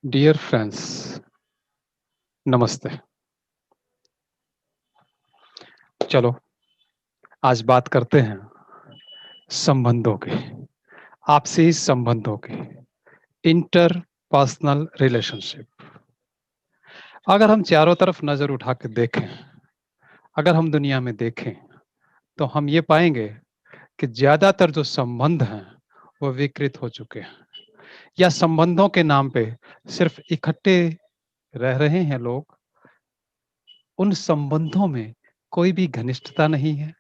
Dear friends, नमस्ते। चलो आज बात करते हैं संबंधों की, आपसी संबंधों की, इंटरपर्सनल रिलेशनशिप। अगर हम चारों तरफ नजर उठा के देखें, अगर हम दुनिया में देखें, तो हम ये पाएंगे कि ज्यादातर जो संबंध हैं वो विकृत हो चुके हैं, या संबंधों के नाम पे सिर्फ इकट्ठे रह रहे हैं लोग। उन संबंधों में कोई भी घनिष्ठता नहीं है,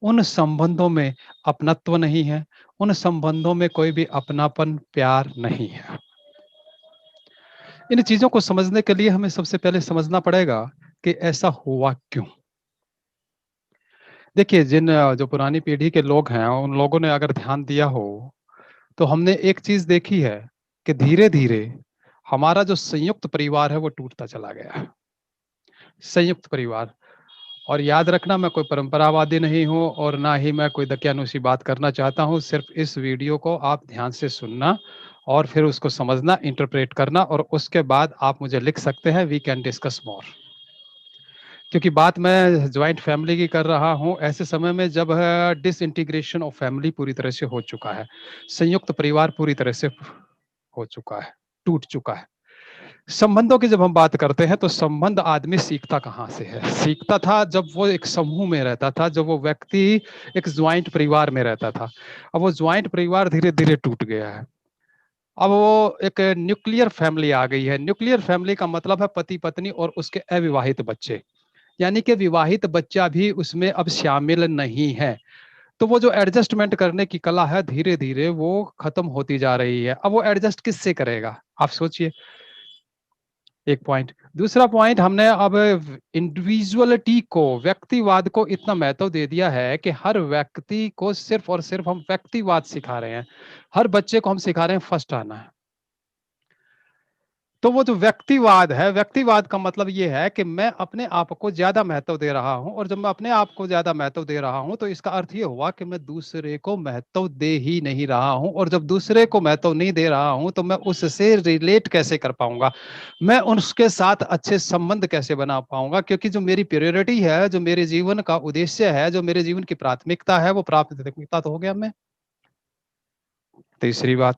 उन संबंधों में अपनत्व नहीं है, उन संबंधों में कोई भी अपनापन, प्यार नहीं है। इन चीजों को समझने के लिए हमें सबसे पहले समझना पड़ेगा कि ऐसा हुआ क्यों। देखिए, जो पुरानी पीढ़ी के लोग हैं, उन लोगों ने अगर ध्यान दिया हो, तो हमने एक चीज देखी है कि धीरे-धीरे हमारा जो संयुक्त परिवार है, वो टूटता चला गया है। संयुक्त परिवार। और याद रखना, मैं कोई परंपरावादी नहीं हूँ और ना ही मैं कोई दकियानूसी बात करना चाहता हूँ। सिर्फ इस वीडियो को आप ध्यान से सुनना और फिर उसको समझना, इंटरप्रेट करना, और उसके बाद आप मुझे लिख सकते हैं, वी कैन डिस्कस मोर। क्योंकि बात मैं ज्वाइंट फैमिली की कर रहा हूँ ऐसे समय में जब डिसइंटीग्रेशन ऑफ फैमिली पूरी तरह से हो चुका है, संयुक्त परिवार पूरी तरह से हो चुका है, टूट चुका है। संबंधों की जब हम बात करते हैं, तो संबंध आदमी सीखता कहाँ से है? सीखता था जब वो एक समूह में रहता था, जब वो व्यक्ति एक ज्वाइंट परिवार में रहता था। अब वो ज्वाइंट परिवार धीरे धीरे टूट गया है। अब वो एक न्यूक्लियर फैमिली आ गई है। न्यूक्लियर फैमिली का मतलब है पति पत्नी और उसके अविवाहित बच्चे, यानी कि विवाहित बच्चा भी उसमें अब शामिल नहीं है। तो वो जो एडजस्टमेंट करने की कला है, धीरे धीरे वो खत्म होती जा रही है। अब वो एडजस्ट किससे करेगा, आप सोचिए। एक पॉइंट। दूसरा पॉइंट, हमने अब इंडिविजुअलिटी को, व्यक्तिवाद को इतना महत्व दे दिया है कि हर व्यक्ति को सिर्फ और सिर्फ हम व्यक्तिवाद सिखा रहे हैं। हर बच्चे को हम सिखा रहे हैं फर्स्ट आना है। तो वो जो व्यक्तिवाद है, व्यक्तिवाद का मतलब ये है कि मैं अपने आप को ज्यादा महत्व दे रहा हूं, और जब मैं अपने आप को ज्यादा महत्व दे रहा हूं, तो इसका अर्थ ये हुआ कि मैं दूसरे को महत्व दे ही नहीं रहा हूं। और जब दूसरे को महत्व नहीं दे रहा हूं, तो मैं उससे रिलेट कैसे कर पाऊंगा, मैं उसके साथ अच्छे संबंध कैसे बना पाऊंगा? क्योंकि जो मेरी प्रायोरिटी है, जो मेरे जीवन का उद्देश्य है, जो मेरे जीवन की प्राथमिकता है, वो प्राथमिकता तो हो गया मैं। तीसरी बात,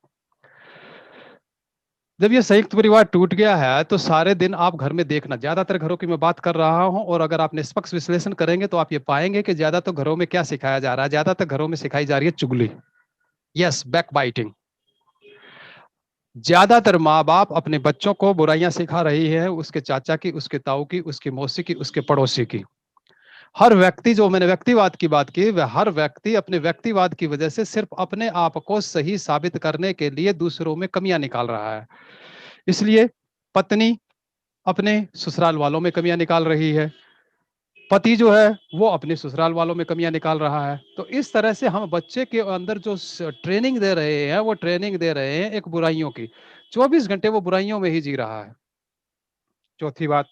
जब ये संयुक्त परिवार टूट गया है, तो सारे दिन आप घर में देखना, ज्यादातर घरों की मैं बात कर रहा हूं, और अगर आप निष्पक्ष विश्लेषण करेंगे तो आप ये पाएंगे कि ज्यादातर घरों में क्या सिखाया जा रहा है? ज्यादातर घरों में सिखाई जा रही है चुगली। Yes, back biting. ज्यादातर माँ बाप अपने बच्चों को बुराइयां सिखा रही है, उसके चाचा की, उसके ताऊ की, उसकी मौसी की, उसके पड़ोसी की। हर व्यक्ति, जो मैंने व्यक्तिवाद की बात की, वह हर व्यक्ति अपने व्यक्तिवाद की वजह से सिर्फ अपने आप को सही साबित करने के लिए दूसरों में कमियां निकाल रहा है। इसलिए पत्नी अपने ससुराल वालों में कमियां निकाल रही है, पति जो है वो अपने ससुराल वालों में कमियां निकाल रहा है। तो इस तरह से हम बच्चे के अंदर जो ट्रेनिंग दे रहे हैं, वो ट्रेनिंग दे रहे हैं एक बुराइयों की। 24 घंटे वो बुराइयों में ही जी रहा है। चौथी बात,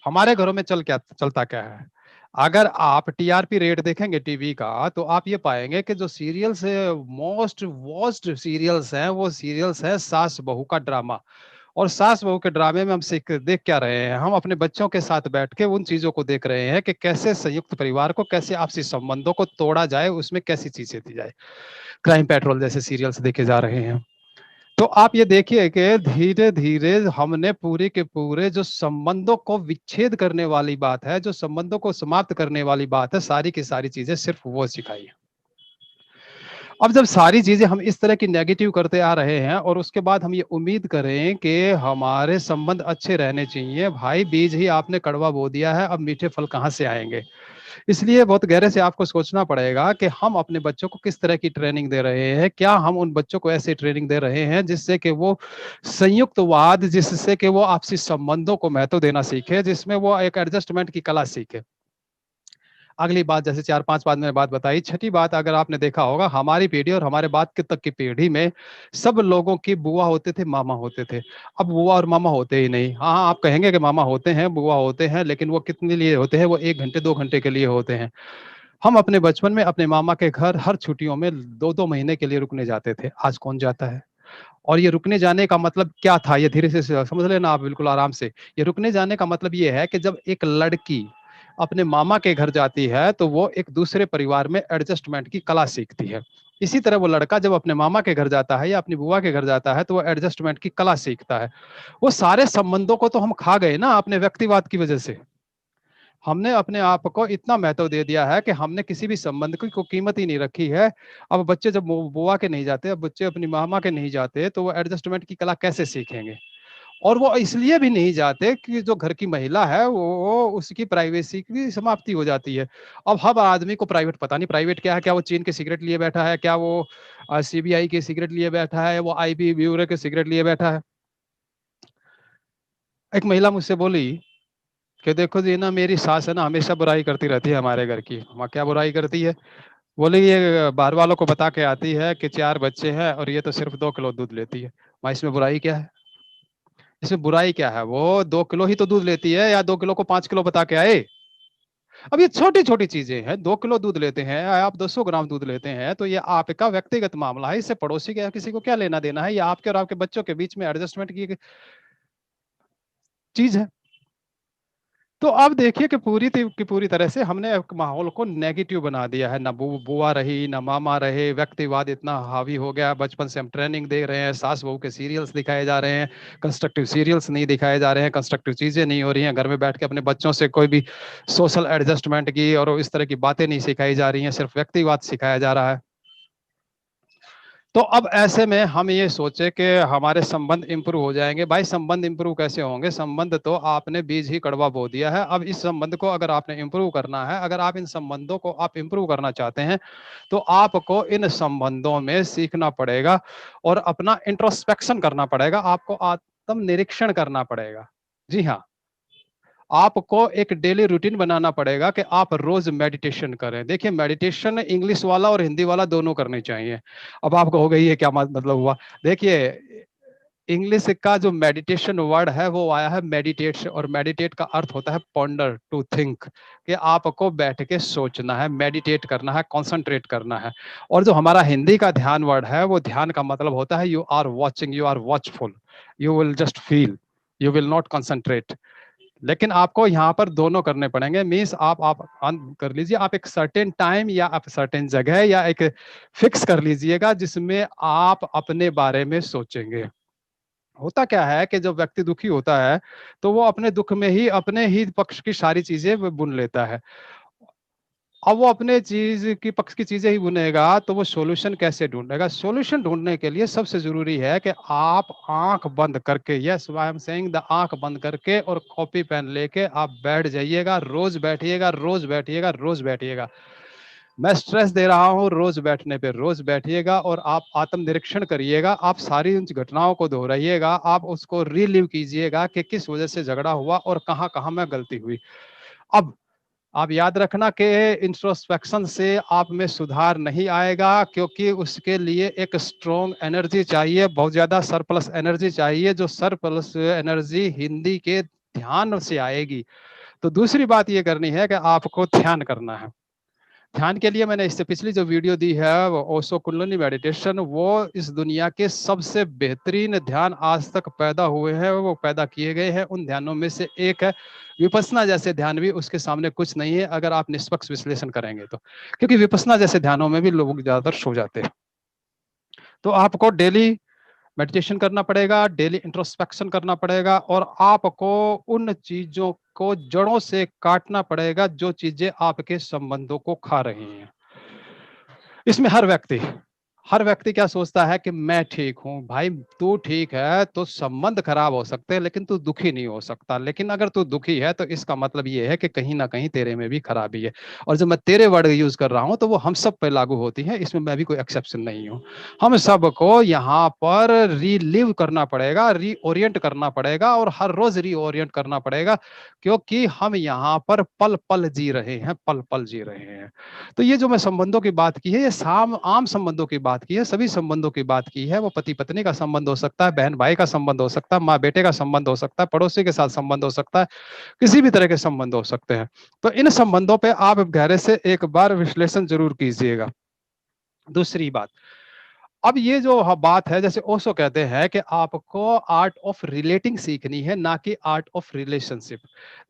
हमारे घरों में चलता क्या है? अगर आप टीआरपी रेट देखेंगे टीवी का, तो आप ये पाएंगे कि जो सीरियल्स मोस्ट वॉस्ट सीरियल्स हैं, वो सीरियल्स है सास बहू का ड्रामा। और सास बहू के ड्रामे में हम सीख देख क्या रहे हैं? हम अपने बच्चों के साथ बैठ के उन चीजों को देख रहे हैं कि कैसे संयुक्त परिवार को, कैसे आपसी संबंधों को तोड़ा जाए, उसमें कैसी चीजें दी जाए। क्राइम पेट्रोल जैसे सीरियल्स देखे जा रहे हैं। तो आप ये देखिए कि धीरे धीरे हमने पूरे के पूरे जो संबंधों को विच्छेद करने वाली बात है, जो संबंधों को समाप्त करने वाली बात है, सारी की सारी चीजें सिर्फ वो सिखाई है। अब जब सारी चीजें हम इस तरह की नेगेटिव करते आ रहे हैं, और उसके बाद हम ये उम्मीद करें कि हमारे संबंध अच्छे रहने चाहिए, भाई बीज ही आपने कड़वा बो दिया है, अब मीठे फल कहाँ से आएंगे? इसलिए बहुत गहरे से आपको सोचना पड़ेगा कि हम अपने बच्चों को किस तरह की ट्रेनिंग दे रहे हैं। क्या हम उन बच्चों को ऐसी ट्रेनिंग दे रहे हैं जिससे कि वो संयुक्तवाद, जिससे कि वो आपसी संबंधों को महत्व देना सीखे, जिसमें वो एक एडजस्टमेंट की कला सीखे। अगली बात, जैसे 4-5 बात मैंने बात बताई, छठी बात, अगर आपने देखा होगा, हमारी पीढ़ी और हमारे बाद के तक की पीढ़ी में सब लोगों की बुआ होते थे, मामा होते थे। अब बुआ और मामा होते ही नहीं। हाँ, आप कहेंगे कि मामा होते हैं, बुआ होते हैं, लेकिन वो कितने लिए होते हैं? वो 1 घंटे 2 घंटे के लिए होते हैं। हम अपने बचपन में अपने मामा के घर हर छुट्टियों में 2-2 महीने के लिए रुकने जाते थे। आज कौन जाता है? और ये रुकने जाने का मतलब क्या था, ये धीरे से समझ लेना आप बिल्कुल आराम से। ये रुकने जाने का मतलब ये है कि जब एक लड़की अपने मामा के घर जाती है तो वो एक दूसरे परिवार में एडजस्टमेंट की कला सीखती है। इसी तरह वो लड़का जब अपने मामा के घर जाता है या अपनी बुआ के घर जाता है तो वो एडजस्टमेंट की कला सीखता है। वो सारे संबंधों को तो हम खा गए ना अपने व्यक्तिवाद की वजह से। हमने अपने आप को इतना महत्व दे दिया है कि हमने किसी भी संबंध की को कीमत ही नहीं रखी है। अब बच्चे जब बुआ के नहीं जाते, अब बच्चे अपनी मामा के नहीं जाते, तो वो एडजस्टमेंट की कला कैसे सीखेंगे? और वो इसलिए भी नहीं जाते कि जो घर की महिला है वो उसकी प्राइवेसी की समाप्ति हो जाती है। अब हर आदमी को प्राइवेट पता नहीं प्राइवेट क्या है, क्या वो चीन के सिगरेट लिए बैठा है, क्या वो सीबीआई के सिगरेट लिए बैठा है, वो आईबी ब्यूरो के सिगरेट लिए बैठा है। एक महिला मुझसे बोली कि देखो जी ना, मेरी सास है ना हमेशा बुराई करती रहती है हमारे घर की। माँ क्या बुराई करती है? बोले ये बाहर वालों को बता के आती है कि 4 बच्चे हैं और ये तो सिर्फ 2 किलो दूध लेती है। माँ इसमें बुराई क्या है? इसमें बुराई क्या है? वो 2 किलो ही तो दूध लेती है, या 2 किलो को 5 किलो बता के आए? अब ये छोटी-छोटी चीज़ें हैं, 2 किलो दूध लेते हैं, आप 200 ग्राम दूध लेते हैं, तो ये आपका व्यक्तिगत मामला है, इससे पड़ोसी के या किसी को क्या लेना-देना है? ये आपके और आपके बच्चों के बीच में एडजस्टमेंट की एक चीज़ है। तो अब देखिए कि पूरी तरह से हमने एक माहौल को नेगेटिव बना दिया है। ना बुआ रही, ना मामा रहे, व्यक्तिवाद इतना हावी हो गया। बचपन से हम ट्रेनिंग दे रहे हैं, सास-बहू के सीरियल्स दिखाए जा रहे हैं, कंस्ट्रक्टिव सीरियल्स नहीं दिखाए जा रहे हैं, कंस्ट्रक्टिव चीज़ें नहीं हो रही हैं। घर में बैठ के अपने बच्चों से कोई भी सोशल एडजस्टमेंट की और इस तरह की बातें नहीं सिखाई जा रही हैं, सिर्फ व्यक्तिवाद सिखाया जा रहा है। तो अब ऐसे में हम ये सोचे कि हमारे संबंध इम्प्रूव हो जाएँगे। भाई संबंध इम्प्रूव कैसे होंगे? संबंध तो आपने बीज ही कड़वा बो दिया है। अब इस संबंध को अगर आपने इम्प्रूव करना है, अगर आप इन संबंधों को आप इम्प्रूव करना चाहते हैं, तो आपको इन संबंधों में सीखना पड़ेगा और अपना इंट्रोस्पेक्शन करना पड़ेगा। आपको आत्म-निरीक्षण करना पड़ेगा। जी हाँ। आपको एक डेली रूटीन बनाना पड़ेगा कि आप रोज मेडिटेशन करें। देखिए मेडिटेशन इंग्लिश वाला और हिंदी वाला दोनों करने चाहिए। अब आप कहोगे ये क्या मतलब हुआ? देखिए इंग्लिश का जो मेडिटेशन वर्ड है वो आया है मेडिटेट और मेडिटेट का अर्थ होता है पॉन्डर, टू थिंक, कि आपको बैठ के सोचना है, मेडिटेट करना है, कंसंट्रेट करना है। और जो हमारा हिंदी का ध्यान वर्ड है वो ध्यान का मतलब होता है you are watching, you are watchful, you will just feel, you will not concentrate. लेकिन आपको यहाँ पर दोनों करने पड़ेंगे। मीन्स आप ऑन कर लीजिए, आप एक सर्टेन टाइम या आप सर्टेन जगह या एक फिक्स कर लीजिएगा जिसमें आप अपने बारे में सोचेंगे। होता क्या है कि जब व्यक्ति दुखी होता है तो वो अपने दुख में ही अपने ही पक्ष की सारी चीजें बुन लेता है। अब वो अपने चीज की पक्ष की चीजें ही बुनेगा तो वो सॉल्यूशन कैसे ढूंढेगा? सॉल्यूशन ढूंढने के लिए सबसे जरूरी है कि आप आंख बंद करके, yes I am saying the, आंख बंद करके और कॉपी पेन लेके आप बैठ जाइएगा, रोज बैठिएगा, रोज बैठिएगा, रोज बैठिएगा। मैं स्ट्रेस दे रहा हूँ, रोज बैठने पे रोज बैठिएगा और आप आत्मनिरीक्षण करिएगा। आप सारी उन घटनाओं को दोहराइएगा, आप उसको रीलिव कीजिएगा कि किस वजह से झगड़ा हुआ और कहाँ कहाँ में गलती हुई। अब आप याद रखना कि इंट्रोस्पेक्शन से आप में सुधार नहीं आएगा, क्योंकि उसके लिए एक स्ट्रॉन्ग एनर्जी चाहिए, बहुत ज्यादा सरप्लस एनर्जी चाहिए, जो सरप्लस एनर्जी हिंदी के ध्यान से आएगी। तो दूसरी बात ये करनी है कि आपको ध्यान करना है। ध्यान के लिए मैंने इससे पिछली जो वीडियो दी है वो ओशो कुंडलिनी मेडिटेशन, वो इस दुनिया के सबसे बेहतरीन ध्यान आज तक पैदा हुए हैं, वो पैदा किए गए हैं, उन ध्यानों में से एक है। विपස්සना जैसे ध्यान भी उसके सामने कुछ नहीं है अगर आप निष्पक्ष विश्लेषण करेंगे तो, क्योंकि विपස්සना जैसे ध्यानों में भी लोग ज्यादातर सो जाते हैं। तो आपको डेली मेडिटेशन करना पड़ेगा, डेली इंट्रोस्पेक्शन करना पड़ेगा और आपको उन चीजों को जड़ों से काटना पड़ेगा जो चीजें आपके संबंधों को खा रही हैं। इसमें हर व्यक्ति क्या सोचता है कि मैं ठीक हूँ। भाई तू ठीक है तो संबंध खराब हो सकते हैं लेकिन तू दुखी नहीं हो सकता। लेकिन अगर तू दुखी है तो इसका मतलब ये है कि कहीं ना कहीं तेरे में भी खराबी है। और जब मैं तेरे वर्ड यूज कर रहा हूँ तो वो हम सब पे लागू होती है, इसमें मैं भी कोई एक्सेप्शन नहीं हूँ। हम सबको यहाँ पर रीलिव करना पड़ेगा, रीओरिएंट करना पड़ेगा और हर रोज रीओरिएंट करना पड़ेगा, क्योंकि हम यहाँ पर पल पल जी रहे हैं, पल पल जी रहे हैं। तो ये जो मैं संबंधों की बात की है, ये आम संबंधों की बात की है, सभी संबंधों की बात की है। वो पति पत्नी का संबंध हो सकता है, बहन भाई का संबंध हो सकता है, माँ बेटे का संबंध हो सकता है, पड़ोसी के साथ संबंध हो सकता है, किसी भी तरह के संबंध हो सकते हैं। तो इन संबंधों पे आप गहरे से एक बार विश्लेषण जरूर कीजिएगा। दूसरी बात, अब ये जो बात है, जैसे ओशो कहते हैं कि आपको आर्ट ऑफ रिलेटिंग सीखनी है, ना कि आर्ट ऑफ रिलेशनशिप।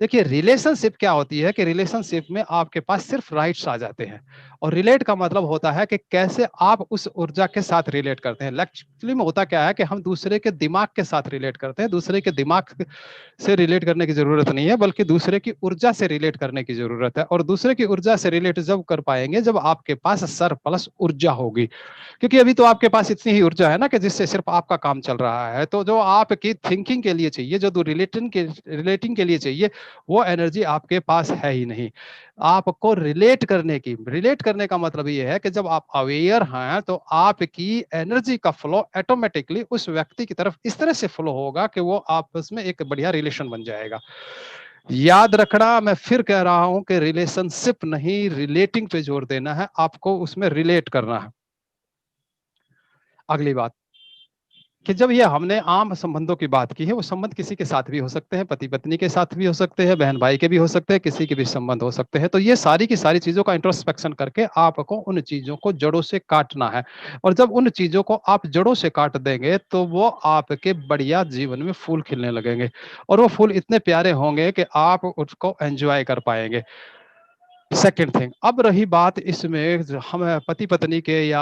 देखिए रिलेशनशिप क्या होती है कि रिलेशनशिप में आपके पास सिर्फ राइट्स आ जाते हैं, और रिलेट का मतलब होता है कि कैसे आप उस ऊर्जा के साथ रिलेट करते हैं। एक्चुअली में होता क्या है कि हम दूसरे के दिमाग के साथ रिलेट करते हैं। दूसरे के दिमाग से रिलेट करने की जरूरत नहीं है, बल्कि दूसरे की ऊर्जा से रिलेट करने की जरूरत है। और दूसरे की ऊर्जा से रिलेट जब कर पाएंगे जब आपके पास सरप्लस ऊर्जा होगी, क्योंकि अभी तो आपके पास इतनी ही ऊर्जा है ना कि जिससे सिर्फ आपका काम चल रहा है। तो जो आपकी थिंकिंग के लिए चाहिए, जो रिलेटिंग के लिए चाहिए, वो एनर्जी आपके पास है ही नहीं। आपको रिलेट करने का मतलब ये है कि जब आप अवेयर हैं तो आपकी एनर्जी का फ्लो ऑटोमेटिकली उस व्यक्ति की तरफ इस तरह से फ्लो होगा कि वो आपस में एक बढ़िया रिलेशन बन जाएगा। याद रखना, मैं फिर कह रहा हूं कि रिलेशनशिप नहीं, रिलेटिंग पे जोर देना है, आपको उसमें रिलेट करना है। अगली बात कि जब ये हमने आम संबंधों की बात की है, वो संबंध किसी के साथ भी हो सकते हैं, पति पत्नी के साथ भी हो सकते हैं, बहन भाई के भी हो सकते हैं, किसी के भी संबंध हो सकते हैं। तो ये सारी की सारी चीजों का इंट्रोस्पेक्शन करके आपको उन चीजों को जड़ों से काटना है। और जब उन चीजों को आप जड़ों से काट देंगे तो वो आपके बढ़िया जीवन में फूल खिलने लगेंगे, और वो फूल इतने प्यारे होंगे कि आप उसको एंजॉय कर पाएंगे। सेकेंड थिंग, अब रही बात इसमें हम पति पत्नी के या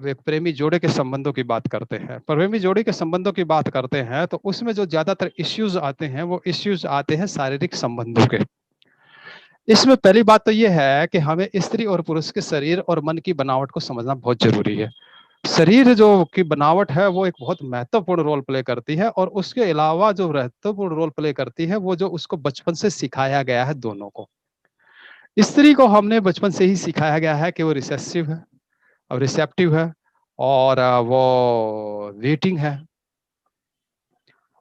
एक प्रेमी जोड़े के संबंधों की बात करते हैं, प्रेमी जोड़े के संबंधों की बात करते हैं, तो उसमें जो ज्यादातर इश्यूज आते हैं वो इश्यूज आते हैं शारीरिक संबंधों के। इसमें पहली बात तो ये है कि हमें स्त्री और पुरुष के शरीर और मन की बनावट को समझना बहुत जरूरी है। शरीर जो की बनावट है वो एक बहुत महत्वपूर्ण रोल प्ले करती है, और उसके अलावा जो महत्वपूर्ण रोल प्ले करती है वो जो उसको बचपन से सिखाया गया है दोनों को। स्त्री को हमने बचपन से ही सिखाया गया है कि वो रिसेसिव है और रिसेप्टिव है, और वो वेटिंग है,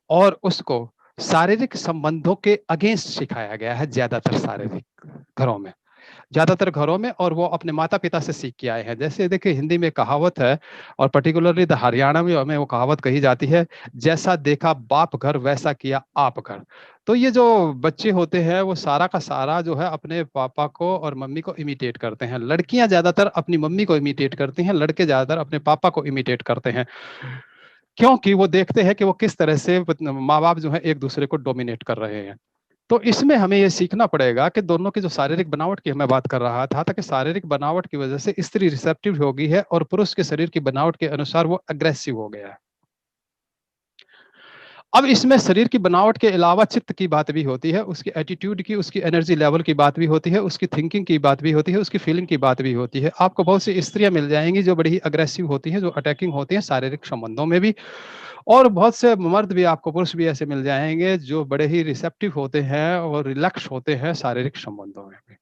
और उसको शारीरिक संबंधों के अगेंस्ट सिखाया गया है ज्यादातर शारीरिक घरों में, ज्यादातर घरों में, और वो अपने माता पिता से सीख के आए हैं। जैसे देखिए हिंदी में कहावत है, और पर्टिकुलरली हरियाणा में हमें वो कहावत कही जाती है, जैसा देखा बाप घर वैसा किया आप घर। तो ये जो बच्चे होते हैं वो सारा का सारा जो है अपने पापा को और मम्मी को इमिटेट करते हैं। लड़कियां ज्यादातर अपनी मम्मी को इमिटेट करती हैं, लड़के ज्यादातर अपने पापा को इमिटेट करते हैं, क्योंकि वो देखते हैं कि वो किस तरह से माँ बाप जो है एक दूसरे को डोमिनेट कर रहे हैं। तो इसमें हमें ये सीखना पड़ेगा कि दोनों की जो शारीरिक बनावट की मैं बात कर रहा था, ताकि शारीरिक बनावट की वजह से स्त्री रिसेप्टिव हो गई है और पुरुष के शरीर की बनावट के अनुसार वो अग्रेसिव हो गया है। अब इसमें शरीर की बनावट के अलावा चित्त की बात भी होती है, उसकी एटीट्यूड की, उसकी एनर्जी लेवल की बात भी होती है, उसकी थिंकिंग की बात भी होती है, उसकी फीलिंग की बात भी होती है। आपको बहुत सी स्त्रियां मिल जाएंगी जो बड़ी ही अग्रेसिव होती हैं, जो अटैकिंग होती हैं शारीरिक संबंधों में भी, और बहुत से मर्द भी आपको, पुरुष भी ऐसे मिल जाएंगे जो बड़े ही रिसेप्टिव होते हैं और रिलैक्स होते हैं शारीरिक संबंधों में भी।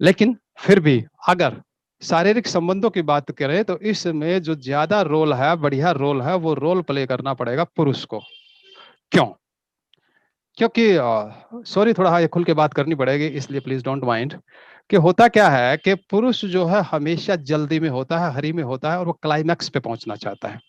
लेकिन फिर भी अगर शारीरिक संबंधों की बात करें तो इसमें जो ज्यादा रोल है, बढ़िया रोल है, वो रोल प्ले करना पड़ेगा पुरुष को। क्यों? क्योंकि सॉरी, थोड़ा ये खुल के बात करनी पड़ेगी, इसलिए प्लीज डोंट माइंड। कि होता क्या है कि पुरुष जो है हमेशा जल्दी में होता है, हरी में होता है, और वो क्लाइमैक्स पे पहुंचना चाहता है।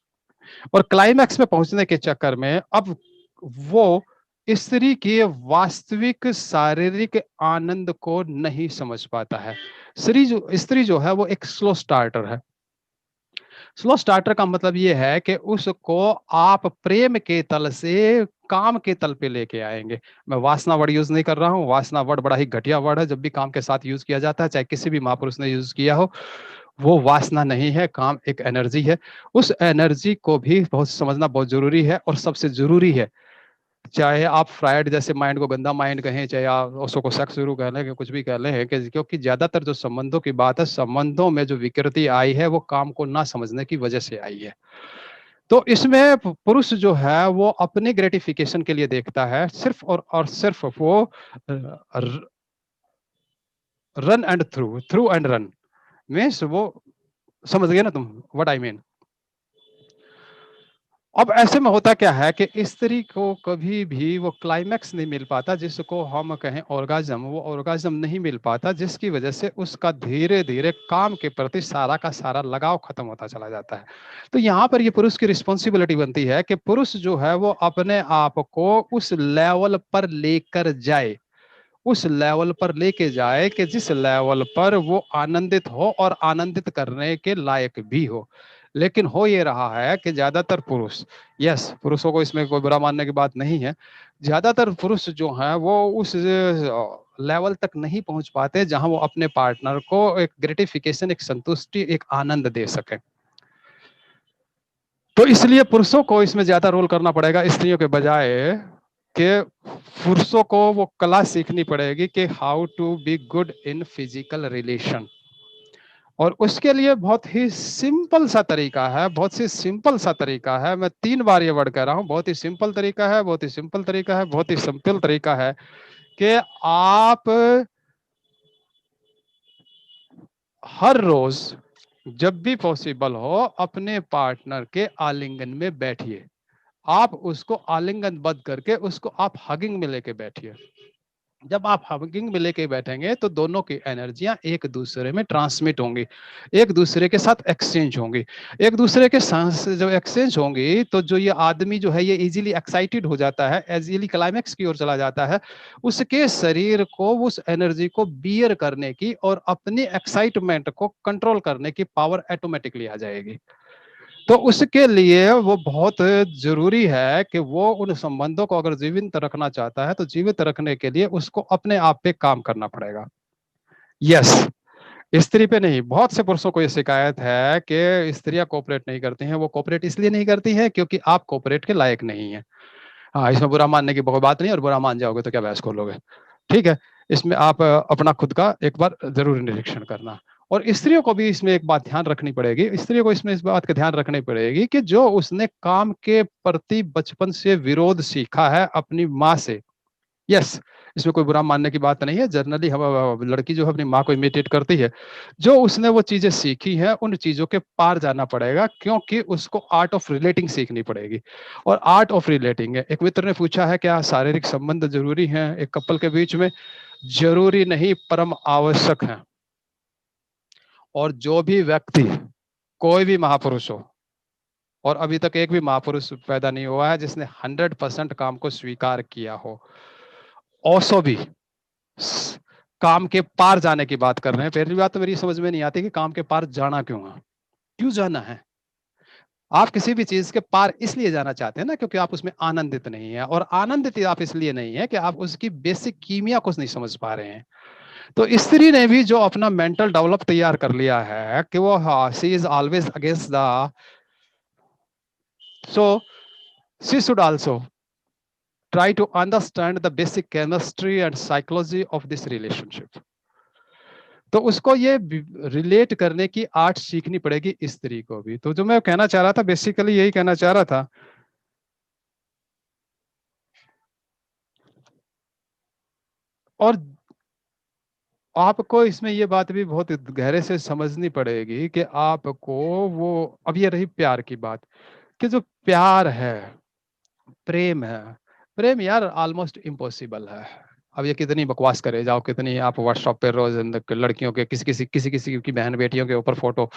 और क्लाइमैक्स में पहुंचने के चक्कर में अब वो स्त्री के वास्तविक शारीरिक आनंद को नहीं समझ पाता है। स्त्री जो है वो एक स्लो स्टार्टर है। स्लो स्टार्टर का मतलब ये है कि उसको आप प्रेम के तल से काम के तल पे लेके आएंगे। मैं वासना वर्ड यूज नहीं कर रहा हूँ, वासना वर्ड बड़ा ही घटिया वर्ड है, जब भी काम के साथ यूज किया जाता है, चाहे किसी भी महापुरुष ने यूज किया हो। वो वासना नहीं है, काम एक एनर्जी है। उस एनर्जी को भी बहुत समझना बहुत जरूरी है, और सबसे जरूरी है, चाहे आप फ्राइड जैसे माइंड को गंदा माइंड कहें, चाहे आप उसको को सेक्स शुरू कह लें, कुछ भी कह लें, है कि क्योंकि ज्यादातर जो संबंधों की बात है, संबंधों में जो विकृति आई है वो काम को ना समझने की वजह से आई है। तो इसमें पुरुष जो है वो अपने ग्रेटिफिकेशन के लिए देखता है, सिर्फ और सिर्फ वो run and through through and run means वो, समझ गए ना तुम व्हाट आई मीन। अब ऐसे में होता क्या है कि स्त्री को कभी भी वो क्लाइमैक्स नहीं मिल पाता, जिसको हम कहें ऑर्गाज्म, वो ऑर्गाज्म नहीं मिल पाता, जिसकी वजह से उसका धीरे धीरे काम के प्रति सारा का सारा लगाव खत्म होता चला जाता है। तो यहाँ पर ये पुरुष की रिस्पॉन्सिबिलिटी बनती है कि पुरुष जो है वो अपने आप को उस लेवल पर लेकर जाए, उस लेवल पर लेके जाए कि जिस लेवल पर वो आनंदित हो और आनंदित करने के लायक भी हो। लेकिन हो ये रहा है कि ज्यादातर पुरुष, यस, पुरुषों को इसमें कोई बुरा मानने की बात नहीं है, ज्यादातर पुरुष जो हैं वो उस लेवल तक नहीं पहुंच पाते जहां वो अपने पार्टनर को एक ग्रेटिफिकेशन, एक संतुष्टि, एक आनंद दे सके। तो इसलिए पुरुषों को इसमें ज्यादा रोल करना पड़ेगा स्त्रियों के बजाय, कि पुरुषों को वो कला सीखनी पड़ेगी कि how to be good in physical relation. और उसके लिए बहुत ही सिंपल सा तरीका है, बहुत ही सिंपल सा तरीका है, मैं 3 बार ये वर्ड कह रहा हूं, बहुत ही सिंपल तरीका है, बहुत ही सिंपल तरीका है, बहुत ही सिंपल तरीका है, कि आप हर रोज जब भी पॉसिबल हो अपने पार्टनर के आलिंगन में बैठिए, आप उसको आलिंगनबद्ध करके उसको आप हगिंग में लेके बैठिए। जब आप हगिंग में लेके बैठेंगे तो दोनों की एनर्जियां एक दूसरे में ट्रांसमिट होंगी, एक दूसरे के साथ एक्सचेंज होंगी। एक दूसरे के साथ जब एक्सचेंज होंगी तो जो ये आदमी जो है ये इजीली एक्साइटेड हो जाता है, इजीली क्लाइमैक्स की ओर चला जाता है, उसके शरीर को उस एनर्जी को बियर करने की और अपनी एक्साइटमेंट को कंट्रोल करने की पावर ऑटोमेटिकली आ जाएगी। तो उसके लिए वो बहुत जरूरी है कि वो उन संबंधों को अगर जीवित रखना चाहता है तो जीवित रखने के लिए उसको अपने आप पे काम करना पड़ेगा। यस, स्त्री पे नहीं, बहुत से पुरुषों को ये शिकायत है कि स्त्रियां कोऑपरेट नहीं करती हैं। वो कोऑपरेट इसलिए नहीं करती हैं क्योंकि आप कोऑपरेट के लायक नहीं है। हाँ, इसमें बुरा मानने की कोई बात नहीं, और बुरा मान जाओगे तो क्या बहस खोलोगे। ठीक है, इसमें आप अपना खुद का एक बार जरूर निरीक्षण करना। और स्त्रियों को भी इसमें एक बात ध्यान रखनी पड़ेगी, स्त्रियों को इसमें इस बात का ध्यान रखनी पड़ेगी कि जो उसने काम के प्रति बचपन से विरोध सीखा है अपनी माँ से, यस, इसमें कोई बुरा मानने की बात नहीं है, जनरली हम लड़की जो है अपनी माँ को इमिटेट करती है, जो उसने वो चीजें सीखी हैं उन चीजों के पार जाना पड़ेगा, क्योंकि उसको आर्ट ऑफ रिलेटिंग सीखनी पड़ेगी। और आर्ट ऑफ रिलेटिंग है, एक मित्र ने पूछा है क्या शारीरिक संबंध जरूरी हैं एक कपल के बीच में? जरूरी नहीं, परम आवश्यक है। और जो भी व्यक्ति, कोई भी महापुरुष हो, और अभी तक एक भी महापुरुष पैदा नहीं हुआ है जिसने 100% काम को स्वीकार किया हो, ओशो भी काम के पार जाने की बात कर रहे हैं। पहली बात तो मेरी समझ में नहीं आती कि काम के पार जाना क्यों है, क्यों जाना है? आप किसी भी चीज के पार इसलिए जाना चाहते हैं ना क्योंकि आप उसमें आनंदित नहीं है, और आनंदित आप इसलिए नहीं है कि आप उसकी बेसिक कीमिया को नहीं समझ पा रहे हैं। तो स्त्री ने भी जो अपना मेंटल डेवलप तैयार कर लिया है कि वो she is always against the, so she should also try to understand the basic chemistry and psychology of this relationship। तो उसको ये रिलेट करने की आर्ट सीखनी पड़ेगी स्त्री को भी। तो जो मैं कहना चाह रहा था, बेसिकली यही कहना चाह रहा था। और आपको इसमें ये बात भी बहुत गहरे से समझनी पड़ेगी कि आपको वो, अब ये रही प्यार की बात, कि जो प्यार है, प्रेम है, प्रेम यार ऑलमोस्ट इम्पॉसिबल है। अब ये कितनी बकवास करे जाओ, कितनी आप व्हाट्सएप पे रोज लड़कियों के किसी की बहन बेटियों के ऊपर फोटो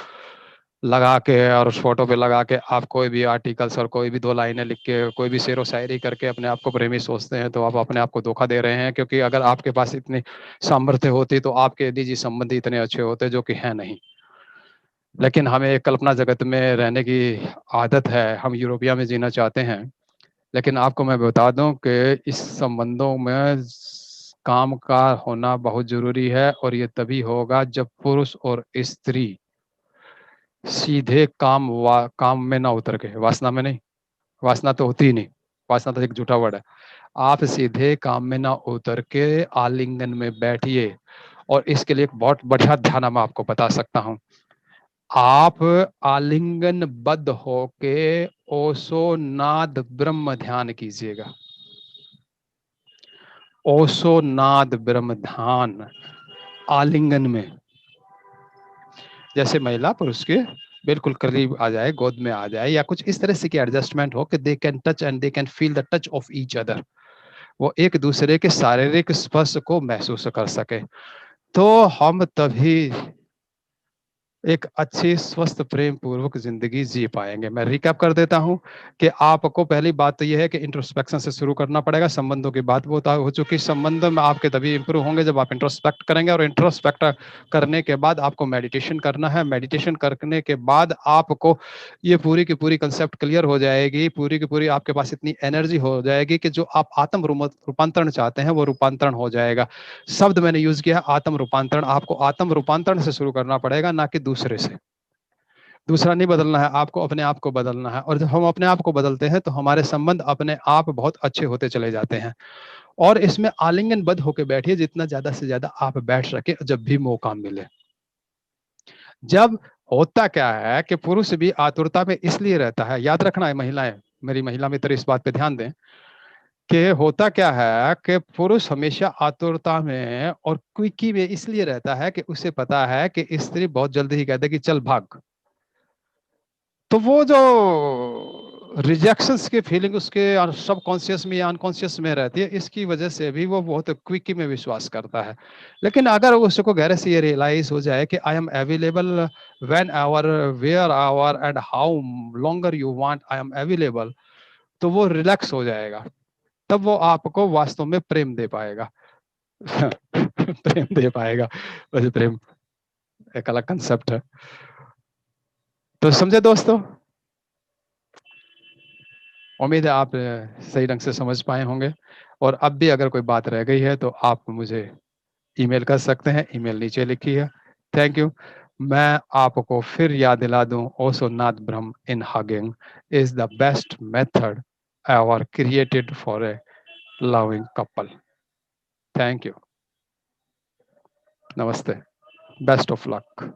लगा के, और उस फोटो पे लगा के आप कोई भी आर्टिकल्स और कोई भी 2 लाइनें लिख के, कोई भी शेरो शायरी करके अपने आप को प्रेमी सोचते हैं, तो आप अपने आप को धोखा दे रहे हैं। क्योंकि अगर आपके पास इतनी सामर्थ्य होती तो आपके निजी संबंधी इतने अच्छे होते, जो कि है नहीं। लेकिन हमें एक कल्पना जगत में रहने की आदत है, हम यूरोपिया में जीना चाहते हैं। लेकिन आपको मैं बता दूं कि इस संबंधों में काम का होना बहुत जरूरी है, और ये तभी होगा जब पुरुष और स्त्री सीधे काम में ना उतर के, वासना में नहीं, वासना तो होती ही नहीं, वासना तो एक झूठा वर्ड है। आप सीधे काम में ना उतर के आलिंगन में बैठिए। और इसके लिए एक बहुत बढ़िया ध्यान मैं आपको बता सकता हूं। आप आलिंगन बद्ध होके ओशो नाद ब्रह्म ध्यान कीजिएगा। ओशो नाद ब्रह्म ध्यान आलिंगन में, जैसे महिला पुरुष के बिल्कुल करीब आ जाए, गोद में आ जाए, या कुछ इस तरह से की एडजस्टमेंट हो कि they can touch and they can feel the touch of each other, वो एक दूसरे के शारीरिक स्पर्श को महसूस कर सके। तो हम तभी एक अच्छी स्वस्थ प्रेम पूर्वक जिंदगी जी पाएंगे। मैं रिकैप कर देता हूं कि आपको पहली बात तो यह है कि इंट्रोस्पेक्शन से शुरू करना पड़ेगा। संबंधों की बात बहुत हो चुकी, संबंध में आपके तभी इंप्रूव होंगे जब आप इंट्रोस्पेक्ट करेंगे, और इंट्रोस्पेक्ट करने के बाद आपको मेडिटेशन करना है। मेडिटेशन करने के बाद आपको ये पूरी की पूरी कंसेप्ट क्लियर हो जाएगी, पूरी की पूरी आपके पास इतनी एनर्जी हो जाएगी कि जो आप आत्म रूपांतरण चाहते हैं वो रूपांतरण हो जाएगा। शब्द मैंने यूज किया आत्म रूपांतरण। आपको आत्म रूपांतरण से शुरू करना पड़ेगा, ना कि दूसरे से। दूसरा नहीं बदलना है, आपको अपने आप को बदलना है। और जब हम अपने आप को बदलते हैं तो हमारे संबंध अपने आप बहुत अच्छे होते चले जाते हैं। और इसमें आलिंगनबद्ध होकर बैठिए, जितना ज्यादा से ज्यादा आप बैठ सके जब भी मौका मिले। जब होता क्या है कि पुरुष भी आतुरता में इसलिए रहता है, याद रखना है महिलाएं, मेरी महिला मित्र इस बात पे ध्यान दें कि होता क्या है कि पुरुष हमेशा आतुरता में और क्विकी में इसलिए रहता है कि उसे पता है कि स्त्री बहुत जल्दी ही कहते कि चल भाग। तो वो जो रिजेक्शंस की फीलिंग उसके सब कॉन्शियस में या अनकॉन्शियस में रहती है, इसकी वजह से भी वो बहुत क्विकी में विश्वास करता है। लेकिन अगर उसको गहरे से ये रियलाइज हो जाए कि I am available whenever, wherever and how longer you want, I am available, तो वो रिलैक्स हो जाएगा। तब वो आपको वास्तव में प्रेम दे पाएगा। प्रेम दे पाएगा। वैसे प्रेम एक अलग कंसेप्ट है। तो समझे दोस्तों, उम्मीद है आप सही ढंग से समझ पाए होंगे। और अब भी अगर कोई बात रह गई है तो आप मुझे ईमेल कर सकते हैं, ईमेल नीचे लिखी है। Thank you. मैं आपको फिर याद दिला दूं, Osho Nath Brahm in hugging is the best method ever created for a loving couple. Thank you. नमस्ते। Best of luck.